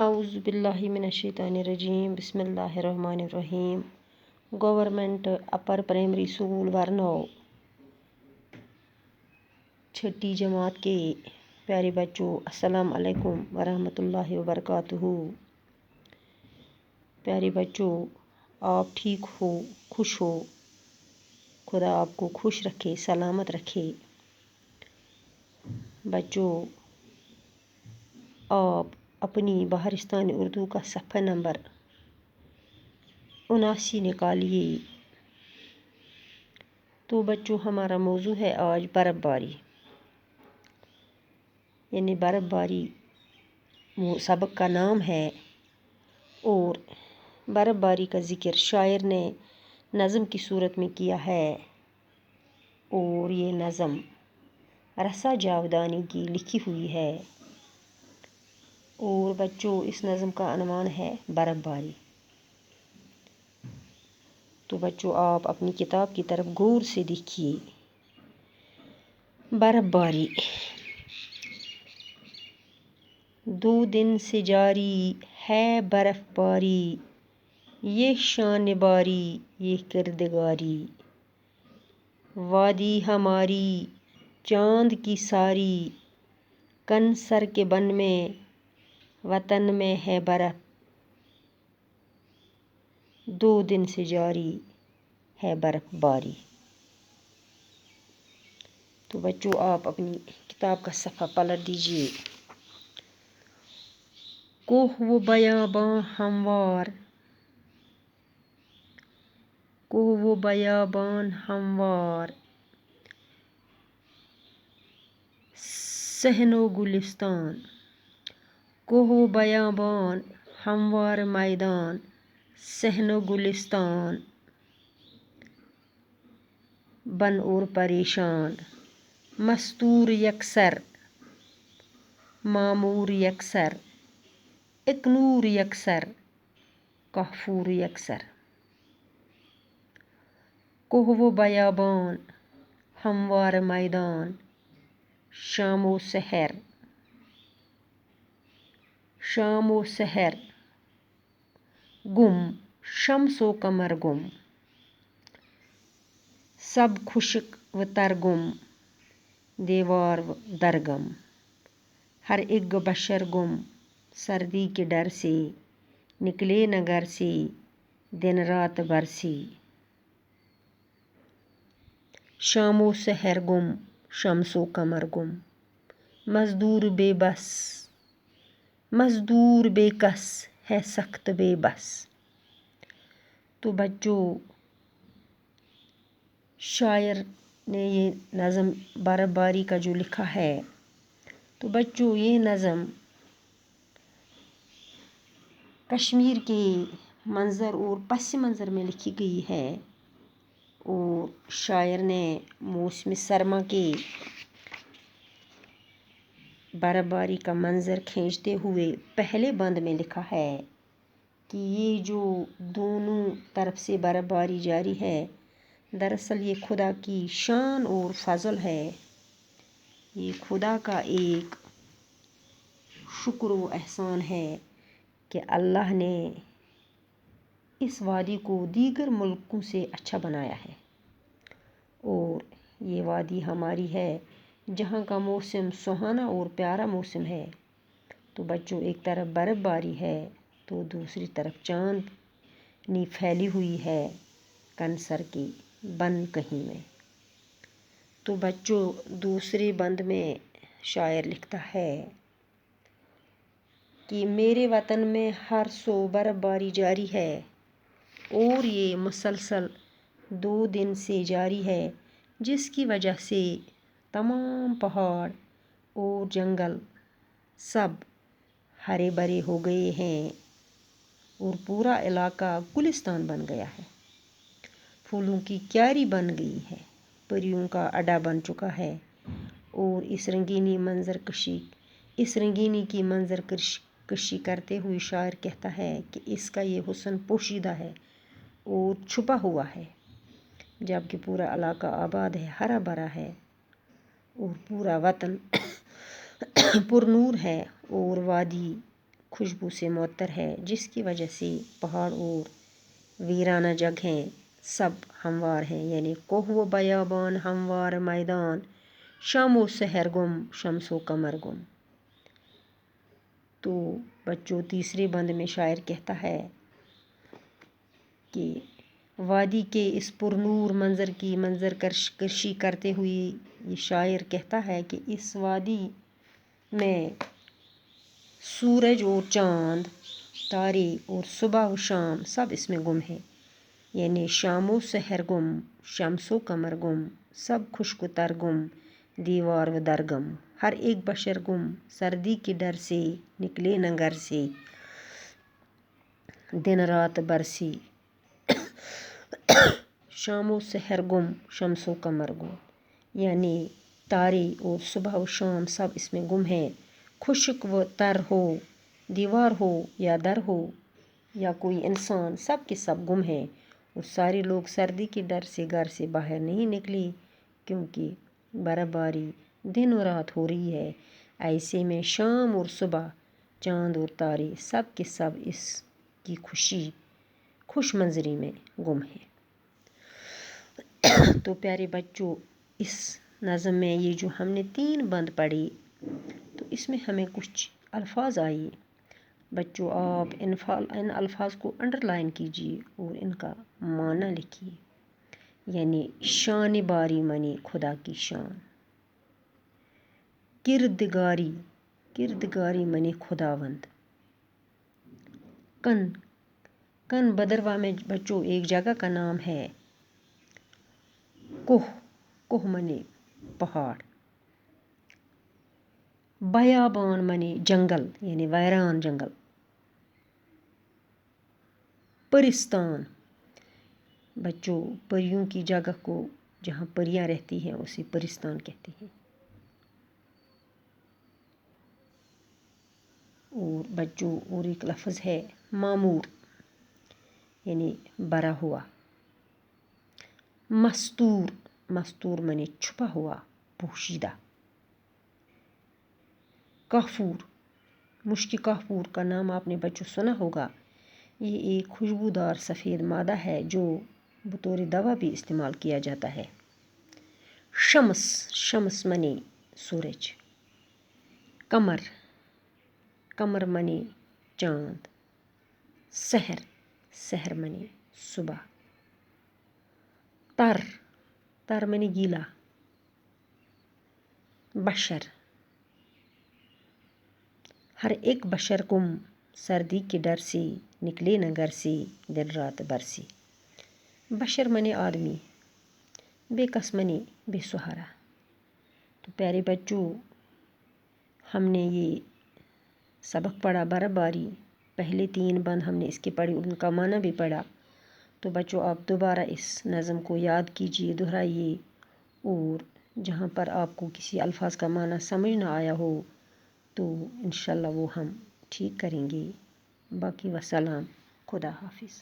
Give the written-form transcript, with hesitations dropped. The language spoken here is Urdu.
اعوذ باللہ من الشیطان الرجیم بسم اللہ الرحمن الرحیم۔ گورنمنٹ اپر پرائمری اسکول ورنو چھٹی جماعت کے پیارے بچوں، السلام علیکم ورحمۃ اللہ وبرکاتہ۔ پیارے بچوں، آپ ٹھیک ہو، خوش ہو، خدا آپ کو خوش رکھے، سلامت رکھے۔ بچوں، آپ اپنی بہارستانی اردو کا صفحہ نمبر 79 نکالیے۔ تو بچوں، ہمارا موضوع ہے آج برف باری، یعنی برف باری وہ سبق کا نام ہے، اور برف باری کا ذکر شاعر نے نظم کی صورت میں کیا ہے، اور یہ نظم رسا جاودانی کی لکھی ہوئی ہے۔ اور بچوں، اس نظم کا عنوان ہے برف باری۔ تو بچوں، آپ اپنی کتاب کی طرف غور سے دیکھیے۔ برف باری 2 دن سے جاری ہے برف باری، یہ شان باری یہ کردگاری، وادی ہماری چاند کی ساری، کنسر کے بن میں وطن میں ہے برف، 2 دن سے جاری ہے برف باری۔ تو بچوں، آپ اپنی کتاب کا صفحہ پلٹ دیجیے۔ کوہ و بیاباں ہموار، کوہ و بیابان ہموار، صحن و گلستان، کوہ و بیابان ہموار میدان، صحن و گلستان، بن اور پریشان، مستور یکسر معمور یکسر، اکنور یکسر کافور یکسر۔ کوہ و بیابان ہموار میدان، شام و سحر، شام و سحر گم، شمس و قمر گم، سب خشک و تر گم، دیوار و در گم، ہر ایک بشر گم، سردی کے ڈر سے نکلے نہ گھر سے، دن رات برسی۔ شام و سحر گم، شمس و قمر گم، مزدور بے بس، مزدور بے کس ہے سخت بے بس۔ تو بچوں، شاعر نے یہ نظم برف باری کا جو لکھا ہے، تو بچوں، یہ نظم کشمیر کے منظر اور پس منظر میں لکھی گئی ہے، اور شاعر نے موسم سرما کے برف باری کا منظر کھینچتے ہوئے پہلے بند میں لکھا ہے کہ یہ جو دونوں طرف سے برف باری جاری ہے، دراصل یہ خدا کی شان اور فضل ہے۔ یہ خدا کا ایک شکر و احسان ہے کہ اللہ نے اس وادی کو دیگر ملکوں سے اچھا بنایا ہے، اور یہ وادی ہماری ہے جہاں کا موسم سہانا اور پیارا موسم ہے۔ تو بچوں، ایک طرف برف باری ہے تو دوسری طرف چاندنی پھیلی ہوئی ہے کنسر کی بن کہیں میں۔ تو بچوں، دوسرے بند میں شاعر لکھتا ہے کہ میرے وطن میں ہر سو برف باری جاری ہے، اور یہ مسلسل 2 دن سے جاری ہے، جس کی وجہ سے تمام پہاڑ اور جنگل سب ہرے بھرے ہو گئے ہیں، اور پورا علاقہ گلستان بن گیا ہے، پھولوں کی کیاری بن گئی ہے، پریوں کا اڈا بن چکا ہے۔ اور اس رنگینی کی منظر کشی کرتے ہوئے شاعر کہتا ہے کہ اس کا یہ حسن پوشیدہ ہے اور چھپا ہوا ہے، جبکہ پورا علاقہ آباد ہے، ہرا بھرا ہے، اور پورا وطن پر نور ہے، اور وادی خوشبو سے معطر ہے، جس کی وجہ سے پہاڑ اور ویرانہ جگہیں سب ہموار ہیں، یعنی کوہ و بیابان ہموار میدان، شام و سحر گم شمس و قمر گم۔ تو بچوں تیسرے بند میں شاعر کہتا ہے کہ وادی کے اس پرنور منظر کی منظر کشی کرتے ہوئے یہ شاعر کہتا ہے کہ اس وادی میں سورج اور چاند، تارے اور صبح و شام سب اس میں گم ہیں، یعنی شام و سحر گم شمس و قمر گم، سب خشک و تر گم دیوار و درگم، ہر ایک بشر گم سردی کے ڈر سے نکلے نہ گھر سے، دن رات برسی شام و سحر گم شمس و قمر گم، یعنی تارے اور صبح و شام سب اس میں گم ہیں، خشک و تر ہو دیوار ہو یا در ہو یا کوئی انسان، سب کے سب گم ہیں، اور سارے لوگ سردی کے ڈر سے گھر سے باہر نہیں نکلے کیونکہ برف باری دن و رات ہو رہی ہے۔ ایسے میں شام اور صبح، چاند اور تارے سب کے سب اس کی خوش منظری میں گم ہیں۔ تو پیارے بچوں، اس نظم میں یہ جو ہم نے 3 بند پڑھی تو اس میں ہمیں کچھ الفاظ آئے۔ بچوں آپ ان الفاظ کو انڈر لائن کیجیے اور ان کا معنی لکھیے، یعنی شان باری منی خدا کی شان، کردگاری منی خداوند، کن بدرواہ میں بچوں ایک جگہ کا نام ہے، کوہ منی پہاڑ، بیابان منی جنگل یعنی ویران جنگل، پرستان بچوں پریوں کی جگہ کو جہاں پریاں رہتی ہیں اسے پرستان کہتے ہیں۔ اور بچوں اور ایک لفظ ہے معمور یعنی بھرا ہوا، مستور منی چھپا ہوا پوشیدہ، کافور مشک کافور کا نام آپ نے بچوں سنا ہوگا، یہ ایک خوشبودار سفید مادہ ہے جو بطور دوا بھی استعمال کیا جاتا ہے۔ شمس منی سورج، قمر منی چاند، سحر منی صبح، تر منی گیلا، بشر ہر ایک بشر گم سردی کے ڈر سے نکلے نہ گھر سے، دن رات برسی، بشر منی آدمی، بے کس منی بے سہارا۔ تو پیارے بچوں ہم نے یہ سبق پڑھا برف باری، پہلے 3 بند ہم نے اس کے پڑھے، ان کا معنی بھی پڑھا۔ تو بچوں آپ دوبارہ اس نظم کو یاد کیجیے، دہرائیے، اور جہاں پر آپ کو کسی الفاظ کا معنی سمجھ نہ آیا ہو تو انشاءاللہ وہ ہم ٹھیک کریں گے۔ باقی وسلام، خدا حافظ۔